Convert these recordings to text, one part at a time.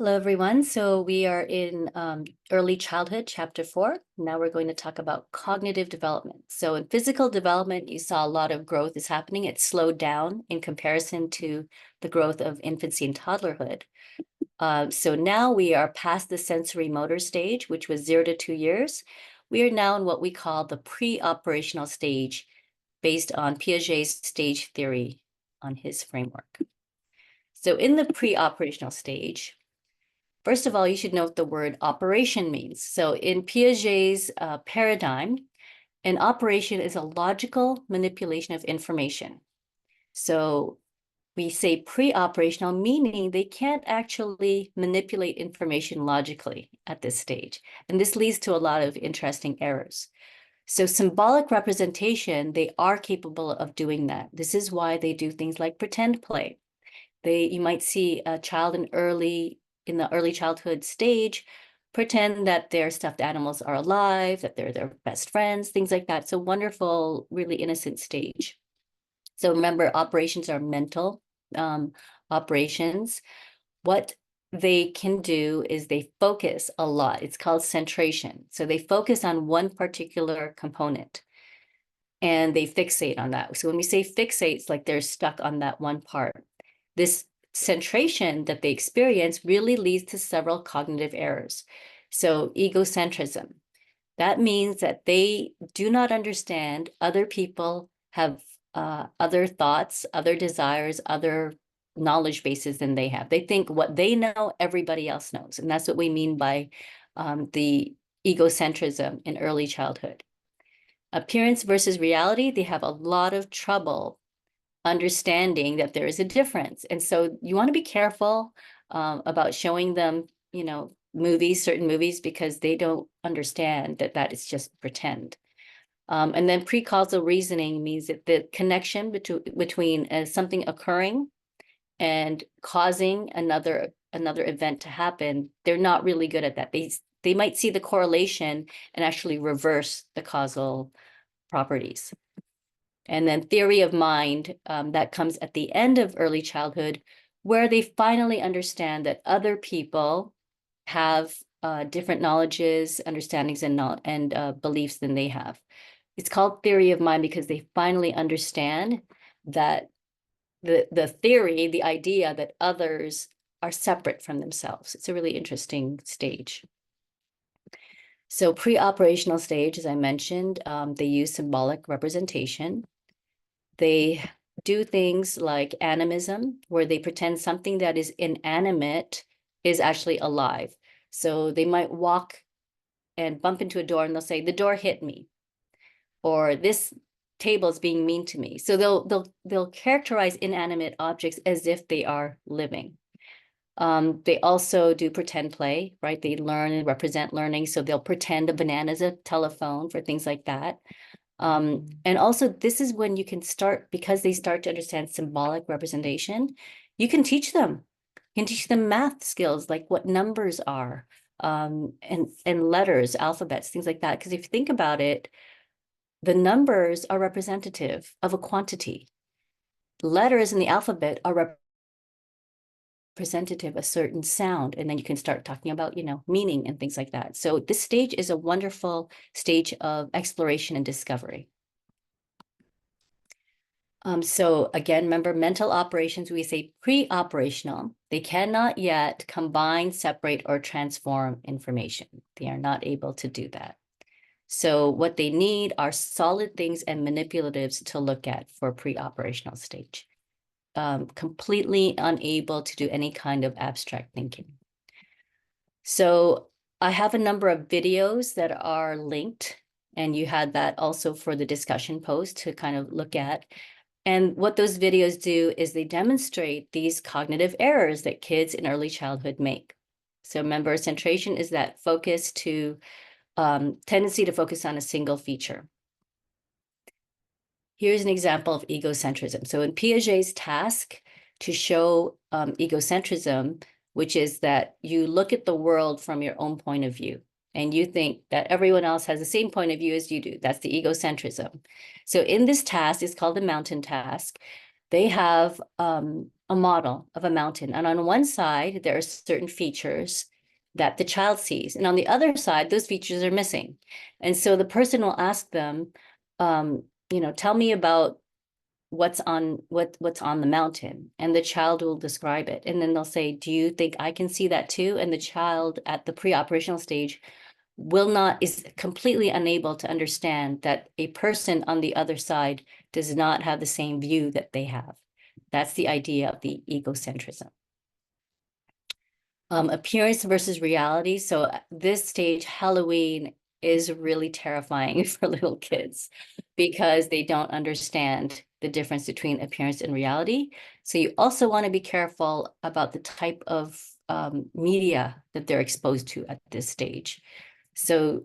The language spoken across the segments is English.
Hello, everyone. So we are in early childhood, chapter 4. Now we're going to talk about cognitive development. So in physical development, you saw a lot of growth is happening. It's slowed down in comparison to the growth of infancy and toddlerhood. So now we are past the sensory motor stage, which was 0 to 2 years. We are now in what we call the pre-operational stage based on Piaget's stage theory on his framework. So in the pre-operational stage, first of all, you should know what the word operation means. So in Piaget's paradigm, an operation is a logical manipulation of information. So we say pre-operational, meaning they can't actually manipulate information logically at this stage. And this leads to a lot of interesting errors. So symbolic representation, they are capable of doing that. This is why they do things like pretend play. You might see a child in the early childhood stage pretend that their stuffed animals are alive, that they're their best friends, things like that. So wonderful, really innocent stage. So remember, operations are mental operations. What they can do is they focus a lot. It's called centration. So they focus on one particular component and they fixate on that. So when we say fixate, it's like they're stuck on that one part. This centration that they experience really leads to several cognitive errors. So egocentrism, that means that they do not understand other people have other thoughts, other desires, other knowledge bases than they have. They think what they know, everybody else knows. And that's what we mean by the egocentrism in early childhood. Appearance versus reality, they have a lot of trouble understanding that there is a difference. And so you want to be careful about showing them, certain movies, because they don't understand that that is just pretend. And then pre-causal reasoning means that the connection between something occurring and causing another event to happen, they're not really good at that. They might see the correlation and actually reverse the causal properties. And then theory of mind, that comes at the end of early childhood, where they finally understand that other people have different knowledges, understandings, and beliefs than they have. It's called theory of mind because they finally understand that the theory, the idea that others are separate from themselves. It's a really interesting stage. So pre-operational stage, as I mentioned, they use symbolic representation. They do things like animism, where they pretend something that is inanimate is actually alive. So they might walk and bump into a door and they'll say, the door hit me, or this table is being mean to me. So they'll characterize inanimate objects as if they are living. They also do pretend play, right? They learn and represent learning. So they'll pretend a banana is a telephone for things like that. And also this is when you can start, because they start to understand symbolic representation, you can teach them. You can teach them math skills, like what numbers are, and letters, alphabets, things like that. Because if you think about it, the numbers are representative of a quantity. Letters in the alphabet are representative of a certain sound, and then you can start talking about, meaning and things like that. So this stage is a wonderful stage of exploration and discovery. So again, remember, mental operations, we say pre-operational. They cannot yet combine, separate, or transform information. They are not able to do that. So what they need are solid things and manipulatives to look at for pre-operational stage. Completely unable to do any kind of abstract thinking. So I have a number of videos that are linked, and you had that also for the discussion post to kind of look at. And what those videos do is they demonstrate these cognitive errors that kids in early childhood make. So remember, centration is that focus to tendency to focus on a single feature. Here's an example of egocentrism. So in Piaget's task to show egocentrism, which is that you look at the world from your own point of view, and you think that everyone else has the same point of view as you do. That's the egocentrism. So in this task, it's called the mountain task. They have a model of a mountain. And on one side, there are certain features that the child sees. And on the other side, those features are missing. And so the person will ask them, tell me about what's on the mountain, and the child will describe it, and then they'll say, do you think I can see that too? And the child at the pre-operational stage is completely unable to understand that a person on the other side does not have the same view that they have. That's the idea of the egocentrism. Appearance versus reality. So at this stage, Halloween is really terrifying for little kids because they don't understand the difference between appearance and reality. So you also want to be careful about the type of media that they're exposed to at this stage. So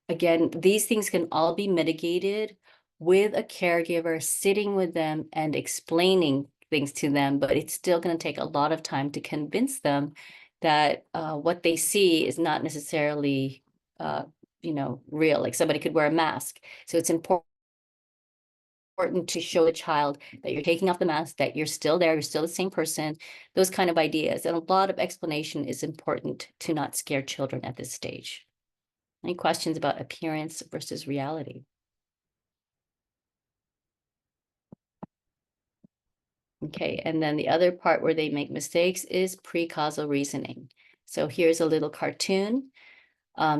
again, these things can all be mitigated with a caregiver sitting with them and explaining things to them, but it's still going to take a lot of time to convince them that what they see is not necessarily, real. Like somebody could wear a mask. So it's important to show the child that you're taking off the mask, that you're still there, you're still the same person, those kind of ideas. And a lot of explanation is important to not scare children at this stage. Any questions about appearance versus reality? Okay, and then the other part where they make mistakes is pre-causal reasoning. So here's a little cartoon.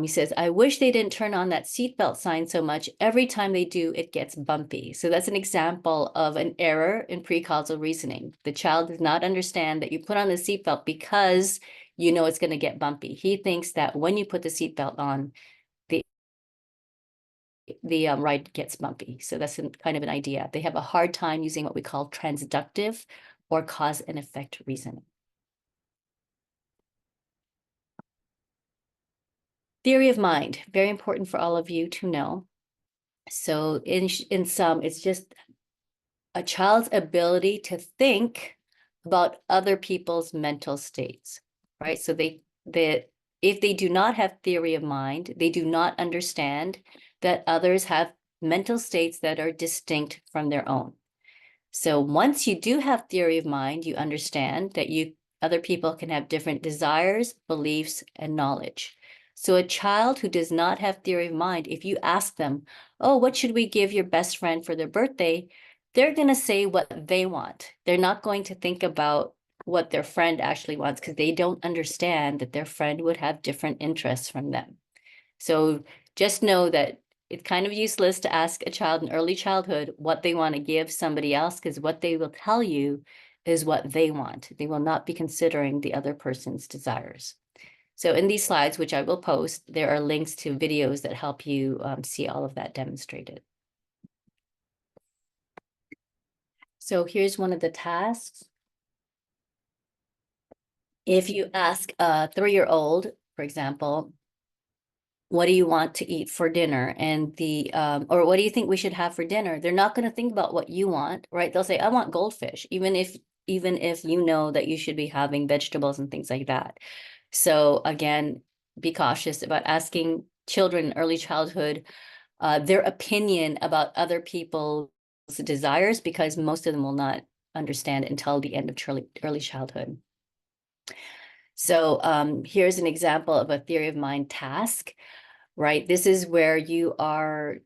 He says, I wish they didn't turn on that seatbelt sign so much. Every time they do, it gets bumpy. So that's an example of an error in pre-causal reasoning. The child does not understand that you put on the seatbelt because you know it's going to get bumpy. He thinks that when you put the seatbelt on, the ride gets bumpy. So that's kind of an idea. They have a hard time using what we call transductive or cause and effect reasoning. Theory of mind, very important for all of you to know. So in sum, it's just a child's ability to think about other people's mental states, right? So if they do not have theory of mind, they do not understand that others have mental states that are distinct from their own. So once you do have theory of mind, you understand that other people can have different desires, beliefs, and knowledge. So a child who does not have theory of mind, if you ask them, oh, what should we give your best friend for their birthday? They're going to say what they want. They're not going to think about what their friend actually wants because they don't understand that their friend would have different interests from them. So just know that it's kind of useless to ask a child in early childhood what they want to give somebody else, because what they will tell you is what they want. They will not be considering the other person's desires. So in these slides, which I will post, there are links to videos that help you see all of that demonstrated. So here's one of the tasks. If you ask a 3-year-old, for example, what do you want to eat for dinner? And or what do you think we should have for dinner? They're not going to think about what you want, right? They'll say, I want goldfish, even if you know that you should be having vegetables and things like that. So again, be cautious about asking children in early childhood their opinion about other people's desires, because most of them will not understand it until the end of early childhood. So here's an example of a theory of mind task, right? This is where you are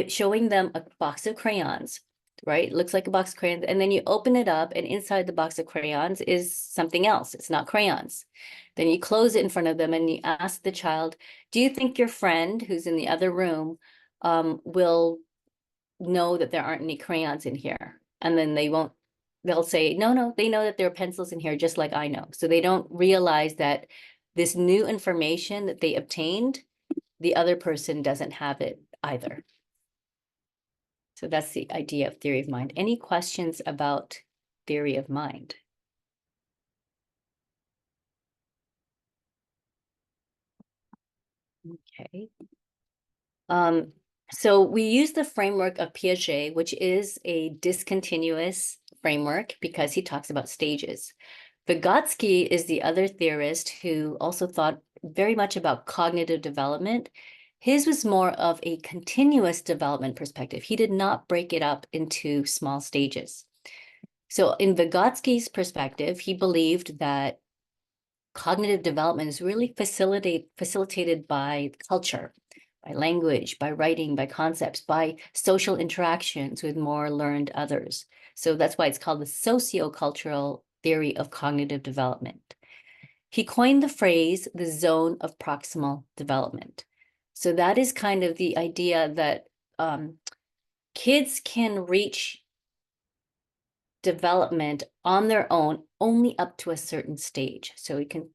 showing them a box of crayons, right? It looks like a box of crayons, and then you open it up, and inside the box of crayons is something else. It's not crayons. Then you close it in front of them and you ask the child, do you think your friend who's in the other room will know that there aren't any crayons in here? And then they'll say, no, they know that there are pencils in here, just like I know. So they don't realize that this new information that they obtained, the other person doesn't have it either. So that's the idea of theory of mind. Any questions about theory of mind? Okay. So we use the framework of Ph.D, which is a discontinuous framework because he talks about stages. Vygotsky is the other theorist who also thought very much about cognitive development. His was more of a continuous development perspective. He did not break it up into small stages. So in Vygotsky's perspective, he believed that cognitive development is really facilitated by culture, by language, by writing, by concepts, by social interactions with more learned others. So that's why it's called the sociocultural theory of cognitive development. He coined the phrase the zone of proximal development. So that is kind of the idea that kids can reach development on their own only up to a certain stage. So you can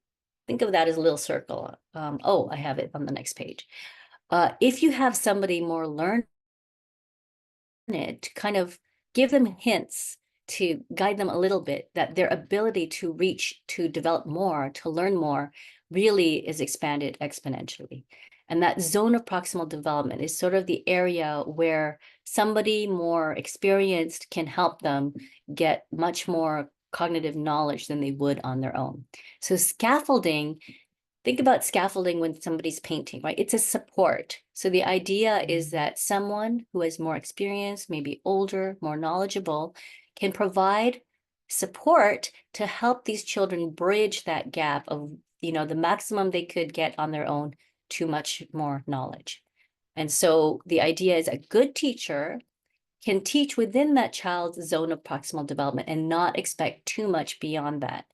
think of that as a little circle. Oh, I have it on the next page. If you have somebody more learned, to kind of give them hints to guide them a little bit, that their ability to reach, to develop more, to learn more, really is expanded exponentially. And that zone of proximal development is sort of the area where somebody more experienced can help them get much more cognitive knowledge than they would on their own. So scaffolding, think about scaffolding when somebody's painting, right? It's a support. So the idea is that someone who has more experience, maybe older, more knowledgeable, can provide support to help these children bridge that gap of, the maximum they could get on their own to much more knowledge. And so the idea is a good teacher can teach within that child's zone of proximal development and not expect too much beyond that.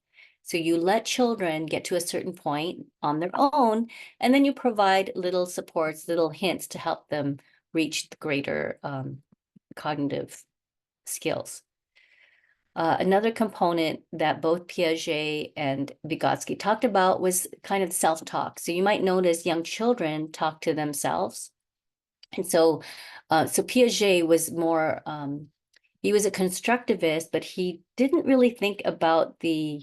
So you let children get to a certain point on their own, and then you provide little supports, little hints to help them reach the greater cognitive skills. Another component that both Piaget and Vygotsky talked about was kind of self-talk. So you might notice young children talk to themselves. And so Piaget was more, he was a constructivist, but he didn't really think about the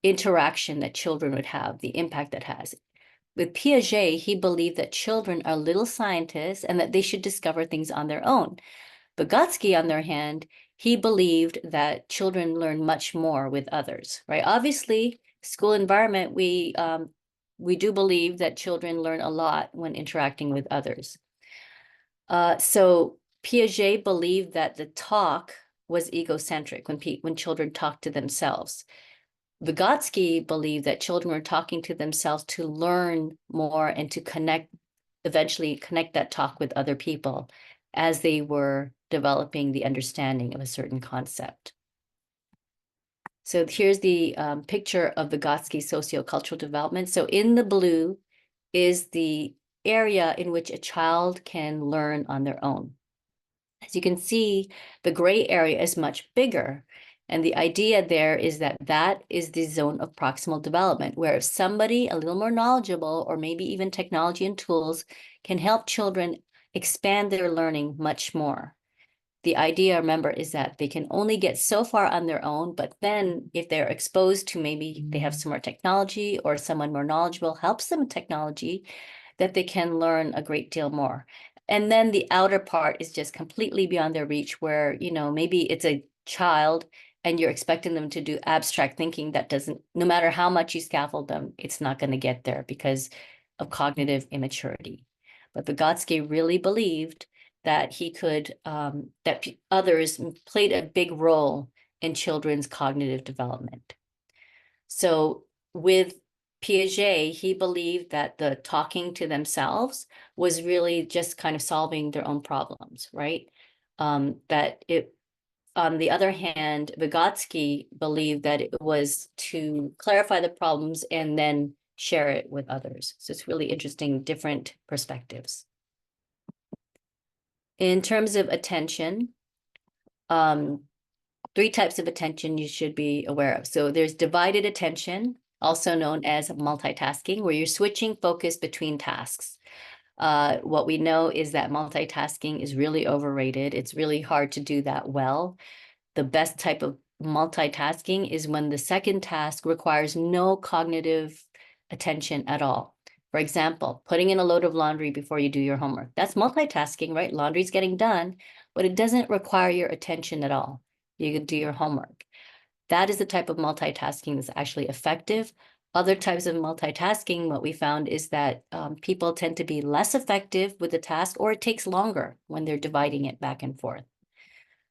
interaction that children would have, the impact that has. With Piaget, he believed that children are little scientists and that they should discover things on their own. Vygotsky, on the other hand, he believed that children learn much more with others, right? Obviously, school environment, we do believe that children learn a lot when interacting with others. So Piaget believed that the talk was egocentric when children talk to themselves. Vygotsky believed that children were talking to themselves to learn more and to eventually connect that talk with other people as they were developing the understanding of a certain concept. So here's the picture of Vygotsky's sociocultural development. So in the blue is the area in which a child can learn on their own. As you can see, the gray area is much bigger. And the idea there is that that is the zone of proximal development, where if somebody a little more knowledgeable, or maybe even technology and tools, can help children expand their learning much more. The idea, remember, is that they can only get so far on their own, but then if they're exposed to, maybe they have some more technology or someone more knowledgeable helps them with technology, that they can learn a great deal more. And then the outer part is just completely beyond their reach, where, maybe it's a child and you're expecting them to do abstract thinking that doesn't, no matter how much you scaffold them, it's not going to get there because of cognitive immaturity. But Vygotsky really believed that he could, that others played a big role in children's cognitive development. So with Piaget, he believed that the talking to themselves was really just kind of solving their own problems, right? On the other hand, Vygotsky believed that it was to clarify the problems and then share it with others. So it's really interesting, different perspectives. In terms of attention, three types of attention you should be aware of. So there's divided attention, also known as multitasking, where you're switching focus between tasks. What we know is that multitasking is really overrated. It's really hard to do that well. The best type of multitasking is when the second task requires no cognitive attention at all. For example, putting in a load of laundry before you do your homework. That's multitasking, right? Laundry's getting done, but it doesn't require your attention at all. You can do your homework. That is the type of multitasking that's actually effective. Other types of multitasking, what we found is that people tend to be less effective with the task, or it takes longer when they're dividing it back and forth.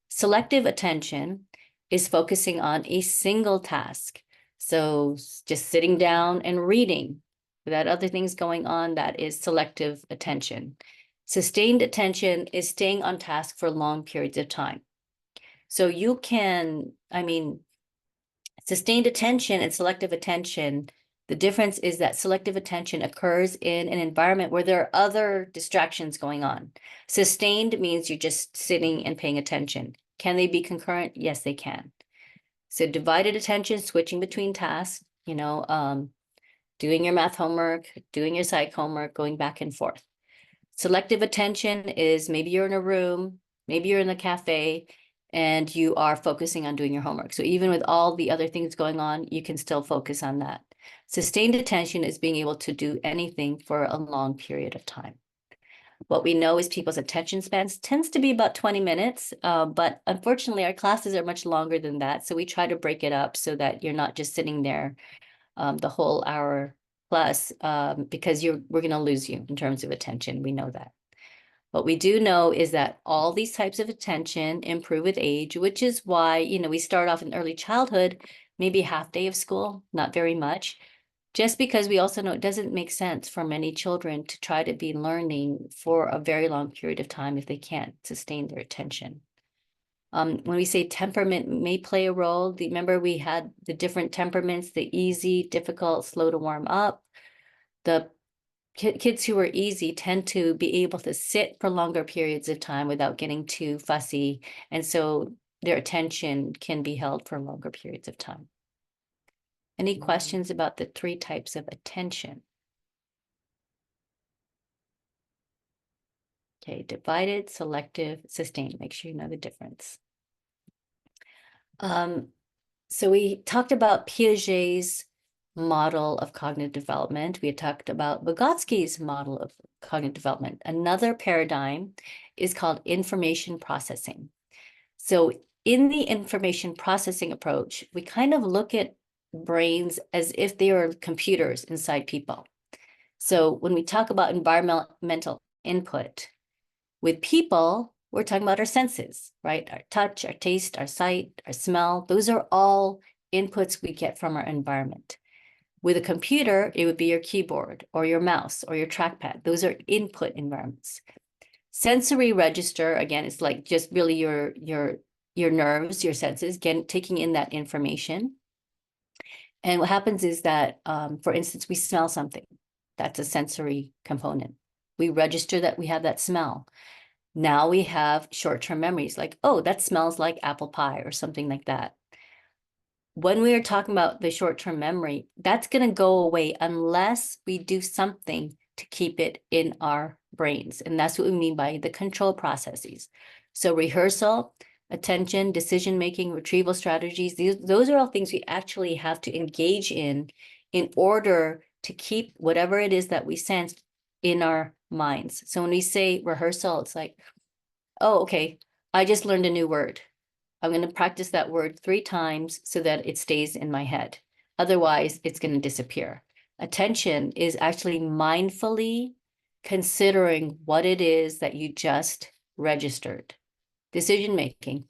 Selective attention is focusing on a single task. So just sitting down and reading without other things going on, that is selective attention. Sustained attention is staying on task for long periods of time. So you can, sustained attention and selective attention, the difference is that selective attention occurs in an environment where there are other distractions going on. Sustained means you're just sitting and paying attention. Can they be concurrent? Yes, they can. So divided attention, switching between tasks, doing your math homework, doing your psych homework, going back and forth. Selective attention is maybe you're in a room, maybe you're in the cafe, and you are focusing on doing your homework. So even with all the other things going on, you can still focus on that. Sustained attention is being able to do anything for a long period of time. What we know is people's attention spans tends to be about 20 minutes, but unfortunately our classes are much longer than that. So we try to break it up so that you're not just sitting there the whole hour plus, because we're going to lose you in terms of attention. We know that. What we do know is that all these types of attention improve with age, which is why, we start off in early childhood, maybe half day of school, not very much, just because we also know it doesn't make sense for many children to try to be learning for a very long period of time if they can't sustain their attention. When we say temperament may play a role, remember we had the different temperaments, the easy, difficult, slow to warm up. The kids who are easy tend to be able to sit for longer periods of time without getting too fussy. And so their attention can be held for longer periods of time. Any questions about the 3 types of attention? Okay, divided, selective, sustained. Make sure you know the difference. So we talked about Piaget's model of cognitive development. We had talked about Vygotsky's model of cognitive development. Another paradigm is called information processing. So in the information processing approach, we kind of look at brains as if they are computers inside people. So when we talk about environmental input, with people, we're talking about our senses, right? Our touch, our taste, our sight, our smell. Those are all inputs we get from our environment. With a computer, it would be your keyboard or your mouse or your trackpad. Those are input environments. Sensory register, again, it's like just really your nerves, your senses, taking in that information. And what happens is that, for instance, we smell something. That's a sensory component. We register that we have that smell. Now we have short-term memories like, oh, that smells like apple pie or something like that. When we are talking about the short-term memory, that's going to go away unless we do something to keep it in our brains. And that's what we mean by the control processes. So rehearsal, attention, decision-making, retrieval strategies, those are all things we actually have to engage in order to keep whatever it is that we sense in our minds. So when we say rehearsal, it's like, oh, okay, I just learned a new word. I'm going to practice that word 3 times so that it stays in my head. Otherwise, it's going to disappear. Attention is actually mindfully considering what it is that you just registered. Decision making.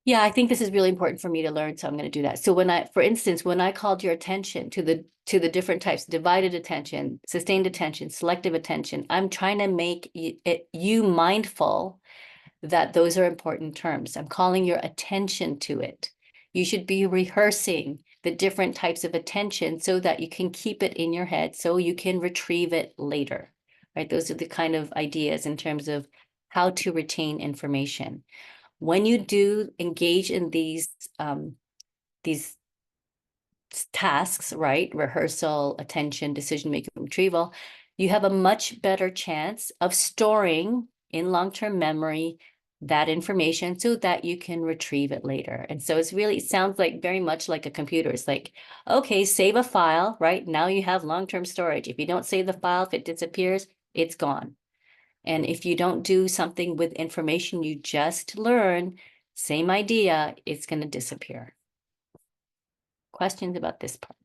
Yeah, I think this is really important for me to learn, so I'm going to do that. So for instance, when I called your attention to the different types, divided attention, sustained attention, selective attention, I'm trying to make you mindful that those are important terms. I'm calling your attention to it. You should be rehearsing the different types of attention so that you can keep it in your head so you can retrieve it later, right? Those are the kind of ideas in terms of how to retain information. When you do engage in these tasks, right? Rehearsal, attention, decision-making, retrieval, you have a much better chance of storing in long-term memory that information so that you can retrieve it later. And so it sounds like very much like a computer. It's like, okay, save a file, right? Now you have long-term storage. If you don't save the file, if it disappears, it's gone. And if you don't do something with information you just learned, same idea, it's going to disappear. Questions about this part?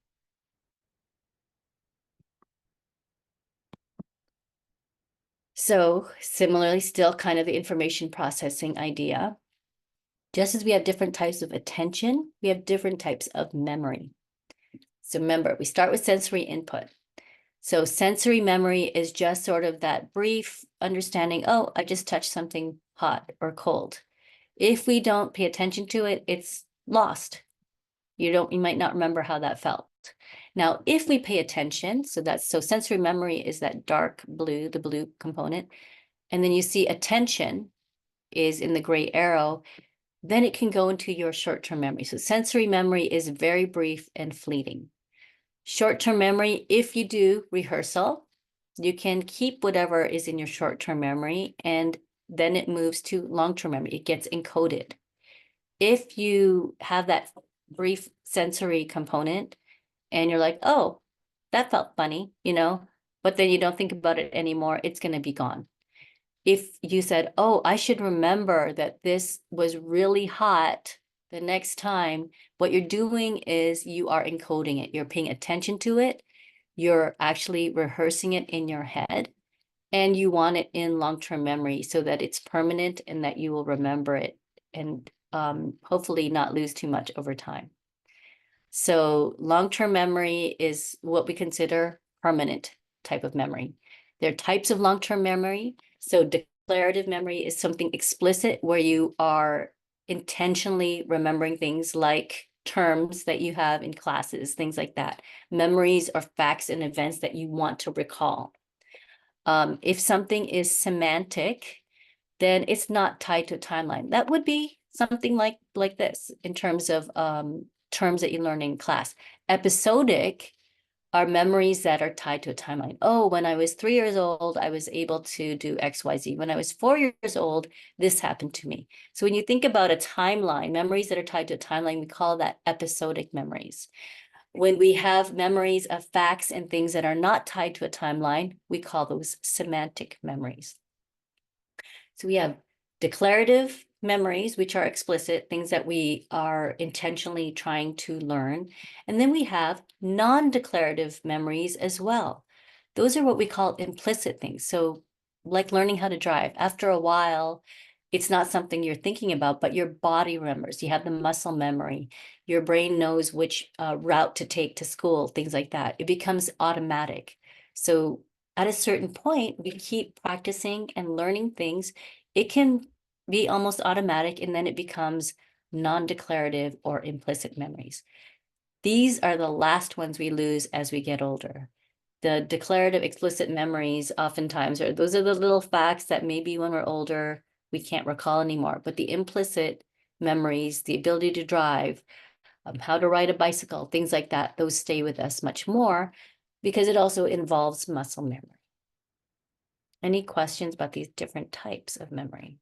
So similarly, still kind of the information processing idea. Just as we have different types of attention, we have different types of memory. So remember, we start with sensory input. So sensory memory is just sort of that brief understanding, oh, I just touched something hot or cold. If we don't pay attention to it, it's lost. You might not remember how that felt. Now, if we pay attention, so sensory memory is that dark blue, the blue component, and then you see attention is in the gray arrow, then it can go into your short-term memory. So sensory memory is very brief and fleeting. Short-term memory, if you do rehearsal, you can keep whatever is in your short-term memory, and then it moves to long-term memory. It gets encoded. If you have that brief sensory component and you're like, oh, that felt funny, but then you don't think about it anymore, it's going to be gone. If you said, oh, I should remember that this was really hot the next time, what you're doing is you are encoding it. You're paying attention to it. You're actually rehearsing it in your head, and you want it in long-term memory so that it's permanent and that you will remember it and hopefully not lose too much over time. So long-term memory is what we consider permanent type of memory. There are types of long-term memory. So declarative memory is something explicit where you are intentionally remembering things like terms that you have in classes, things like that. Memories are facts and events that you want to recall. If something is semantic, then it's not tied to a timeline. That would be something like this in terms of terms that you learn in class. Episodic are memories that are tied to a timeline. Oh, when I was 3 years old, I was able to do XYZ. When I was 4 years old, this happened to me. So when you think about a timeline, memories that are tied to a timeline, we call that episodic memories. When we have memories of facts and things that are not tied to a timeline, we call those semantic memories. So we have declarative memories, which are explicit, things that we are intentionally trying to learn. And then we have non-declarative memories as well. Those are what we call implicit things. So like learning how to drive, after a while, it's not something you're thinking about, but your body remembers. You have the muscle memory. Your brain knows which route to take to school, things like that. It becomes automatic. So at a certain point, we keep practicing and learning things. It can be almost automatic, and then it becomes non-declarative or implicit memories. These are the last ones we lose as we get older. The declarative explicit memories oftentimes those are the little facts that maybe when we're older, we can't recall anymore. But the implicit memories, the ability to drive, how to ride a bicycle, things like that, those stay with us much more because it also involves muscle memory. Any questions about these different types of memory?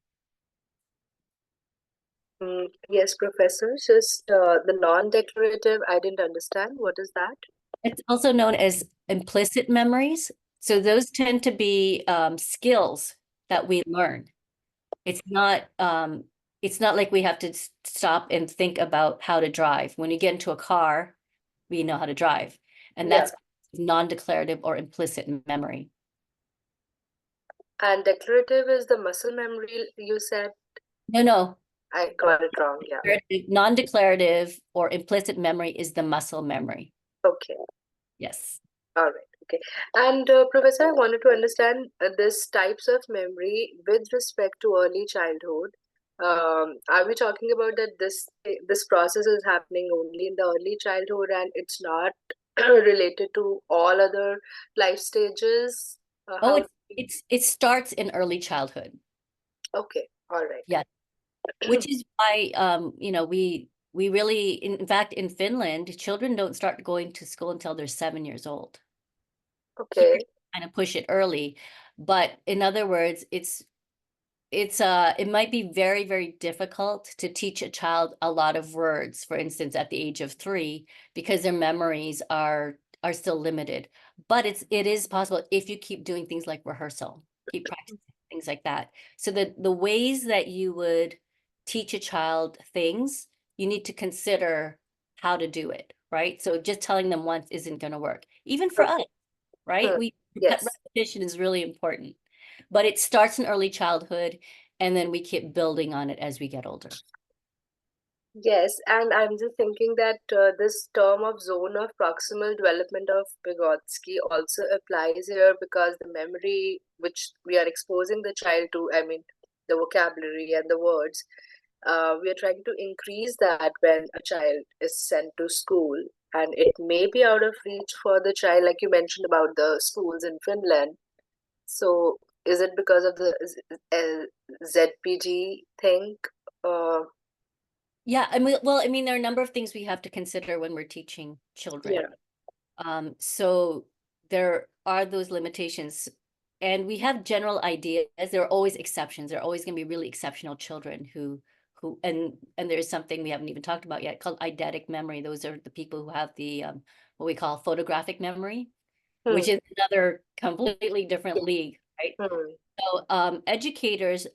Yes, Professor. Just the non-declarative, I didn't understand. What is that? It's also known as implicit memories. So those tend to be skills that we learn. It's not like we have to stop and think about how to drive. When you get into a car, we know how to drive. And Yeah. that's non-declarative or implicit memory. And declarative is the muscle memory you said. No. I got it wrong. Yeah. Non-declarative or implicit memory is the muscle memory. Okay. Yes. All right. Okay. And Professor, I wanted to understand this types of memory with respect to early childhood. Are we talking about that this process is happening only in the early childhood and it's not related to all other life stages? Oh, it starts in early childhood. Okay. All right. Yeah. Which is why we really, in fact, in Finland, children don't start going to school until they're 7 years old. Here, Okay. kind of push it early, but in other words, it might be very, very difficult to teach a child a lot of words, for instance, at the age of 3, because their memories are still limited. But it is possible if you keep doing things like rehearsal, keep practicing things like that. So the ways that you would teach a child things, you need to consider how to do it, right? So just telling them once isn't going to work. Even for us, right? Yes. Repetition is really important, but it starts in early childhood, and then we keep building on it as we get older. Yes, and I'm just thinking that this term of zone of proximal development of Vygotsky also applies here because the memory which we are exposing the child to, I mean, the vocabulary and the words, we are trying to increase that when a child is sent to school, and it may be out of reach for the child, like you mentioned about the schools in Finland. So, is it because of the ZPG thing? Uh, Yeah, I mean, well, I mean, there are a number of things we have to consider when we're teaching yeah, children. So there are those limitations, and we have general ideas. There are always exceptions. There are always going to be really exceptional children and there's something we haven't even talked about yet called eidetic memory. Those are the people who have the what we call photographic memory, which hmm, is another completely different league, right? hmm, So educators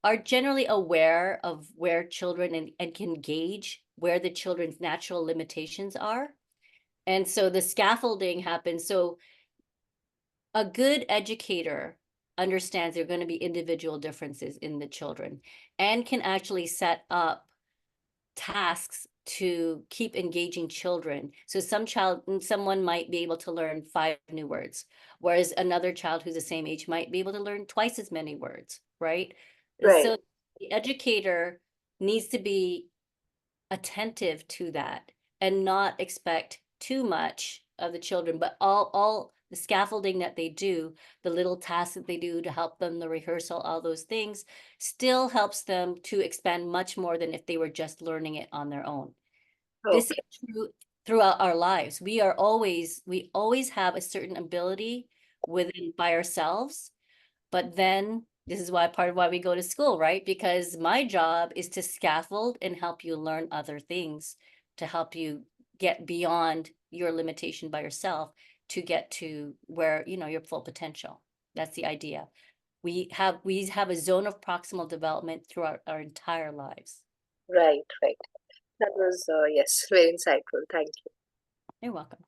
are generally aware of where children and can gauge where the children's natural limitations are. And so the scaffolding happens. So a good educator understands there are going to be individual differences in the children and can actually set up tasks to keep engaging children. So someone might be able to learn 5 new words, whereas another child who's the same age might be able to learn twice as many words, right? right. So the educator needs to be attentive to that and not expect too much of the children, but all the scaffolding that they do, the little tasks that they do to help them, the rehearsal, all those things still helps them to expand much more than if they were just learning it on their own. This is Okay, true throughout our lives. We always have a certain ability within by ourselves, but then this is why part of why we go to school, right? Because my job is to scaffold and help you learn other things to help you get beyond your limitation by yourself to get to where, your full potential. That's the idea. We have a zone of proximal development throughout our entire lives. right, right. That was, yes, very insightful. Thank you. You're welcome.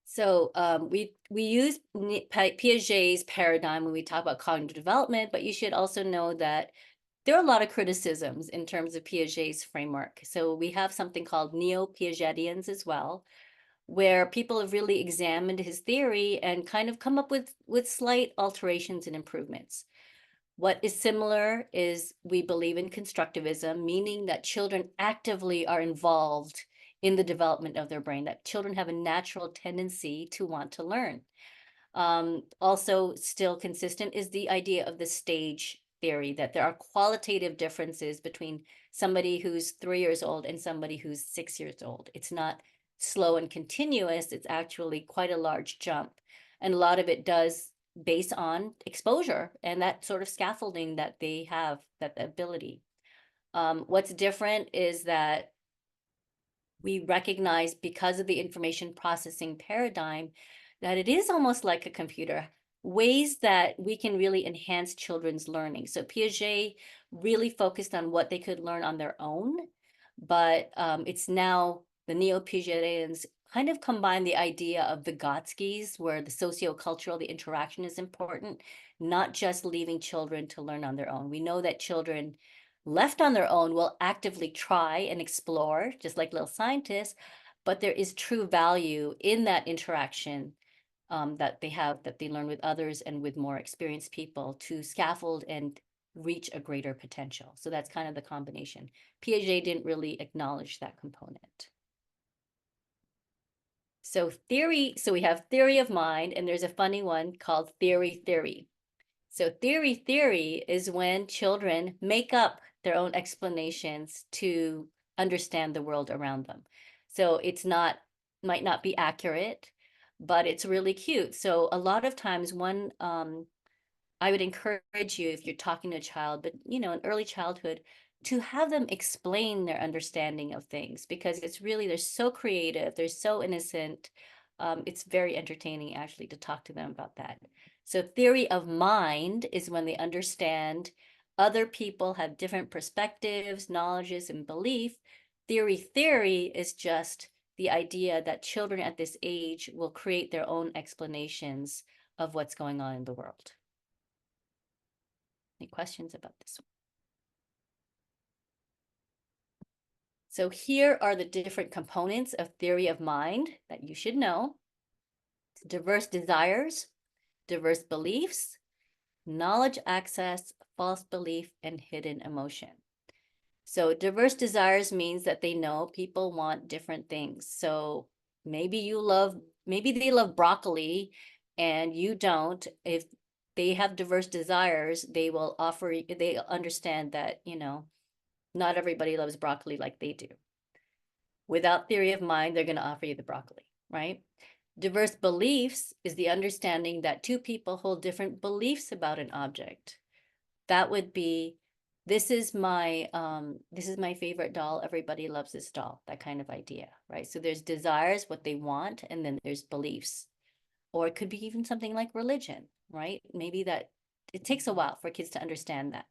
So we use Piaget's paradigm when we talk about cognitive development, but you should also know that there are a lot of criticisms in terms of Piaget's framework. So we have something called neo-Piagetians as well, where people have really examined his theory and kind of come up with slight alterations and improvements. What is similar is we believe in constructivism, meaning that children actively are involved in the development of their brain, that children have a natural tendency to want to learn. Also still consistent is the idea of the stage theory, that there are qualitative differences between somebody who's 3 years old and somebody who's 6 years old. It's not slow and continuous, it's actually quite a large jump. And a lot of it does base on exposure and that sort of scaffolding that they have, that ability. What's different is that we recognize, because of the information processing paradigm, that it is almost like a computer, ways that we can really enhance children's learning. So Piaget really focused on what they could learn on their own, but it's now the neo-Piagetians kind of combine the idea of Vygotskys, where the sociocultural, the interaction is important, not just leaving children to learn on their own. We know that children left on their own will actively try and explore, just like little scientists, but there is true value in that interaction that they have, that they learn with others and with more experienced people to scaffold and reach a greater potential. So that's kind of the combination. Piaget didn't really acknowledge that component. So we have theory of mind, and there's a funny one called theory. So theory is when children make up their own explanations to understand the world around them. So might not be accurate, but it's really cute. So a lot of times I would encourage you, if you're talking to a child, but in early childhood, to have them explain their understanding of things, because they're so creative, they're so innocent. It's very entertaining actually to talk to them about that. So theory of mind is when they understand other people have different perspectives, knowledges, and belief. Theory is just the idea that children at this age will create their own explanations of what's going on in the world. Any questions about this one? So here are the different components of theory of mind that you should know. Diverse desires, diverse beliefs, knowledge access, false belief, and hidden emotion. So diverse desires means that they know people want different things. So maybe they love broccoli and you don't. If they have diverse desires, they will they understand that, not everybody loves broccoli like they do. Without theory of mind, they're going to offer you the broccoli, right? Diverse beliefs is the understanding that two people hold different beliefs about an object. That would be, this is my favorite doll. Everybody loves this doll. That kind of idea, right? So there's desires, what they want, and then there's beliefs. Or it could be even something like religion, right? Maybe that it takes a while for kids to understand that.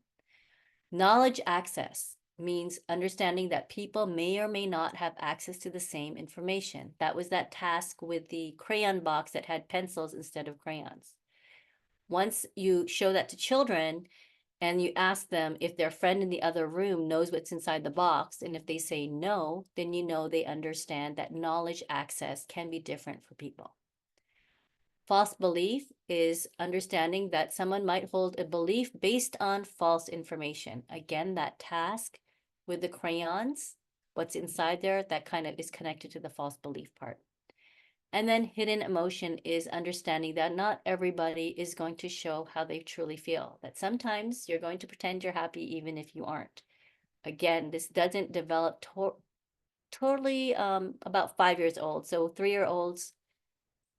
Knowledge access means understanding that people may or may not have access to the same information. That was that task with the crayon box that had pencils instead of crayons. Once you show that to children and you ask them if their friend in the other room knows what's inside the box, and if they say no, then you know they understand that knowledge access can be different for people. False belief is understanding that someone might hold a belief based on false information. Again, that task with the crayons, what's inside there, that kind of is connected to the false belief part. And then hidden emotion is understanding that not everybody is going to show how they truly feel, that sometimes you're going to pretend you're happy even if you aren't. Again, this doesn't develop totally about 5 years old. So 3-year-olds,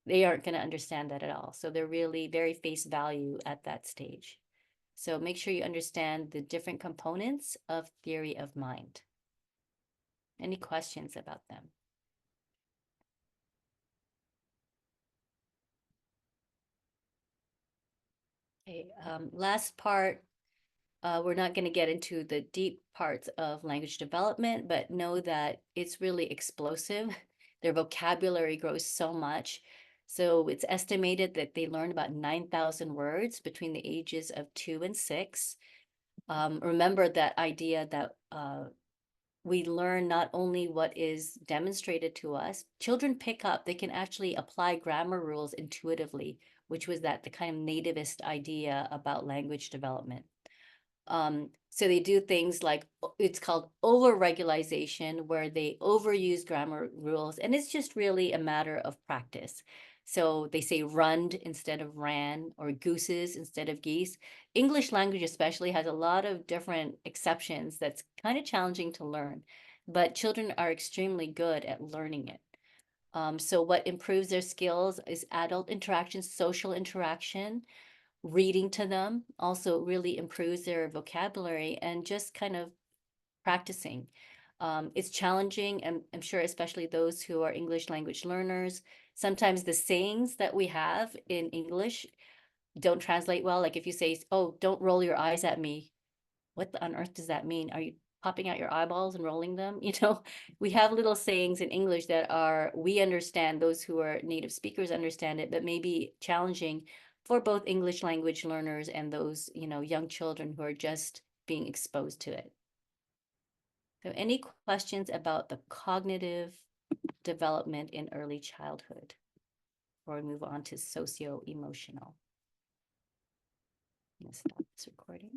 they aren't going to understand that at all. So they're really very face value at that stage. So make sure you understand the different components of theory of mind. Any questions about them? Okay, last part, we're not going to get into the deep parts of language development, but know that it's really explosive. Their vocabulary grows so much. So it's estimated that they learn about 9,000 words between the ages of 2 and 6. Remember that idea that we learn not only what is demonstrated to us, children pick up, they can actually apply grammar rules intuitively, which was the kind of nativist idea about language development. So they do things like, it's called over-regularization, where they overuse grammar rules, and it's just really a matter of practice. So they say runned instead of ran, or gooses instead of geese. English language especially has a lot of different exceptions that's kind of challenging to learn, but children are extremely good at learning it. So what improves their skills is adult interaction, social interaction. Reading to them also really improves their vocabulary, and just kind of practicing. It's challenging, and I'm sure especially those who are English language learners, sometimes the sayings that we have in English don't translate well. Like if you say, oh, don't roll your eyes at me, what on earth does that mean? Are you popping out your eyeballs and rolling them? We have little sayings in English that we understand, those who are native speakers understand it, but maybe challenging for both English language learners and those, young children who are just being exposed to it. So any questions about the cognitive development in early childhood before we move on to socio-emotional? I'm gonna stop this recording.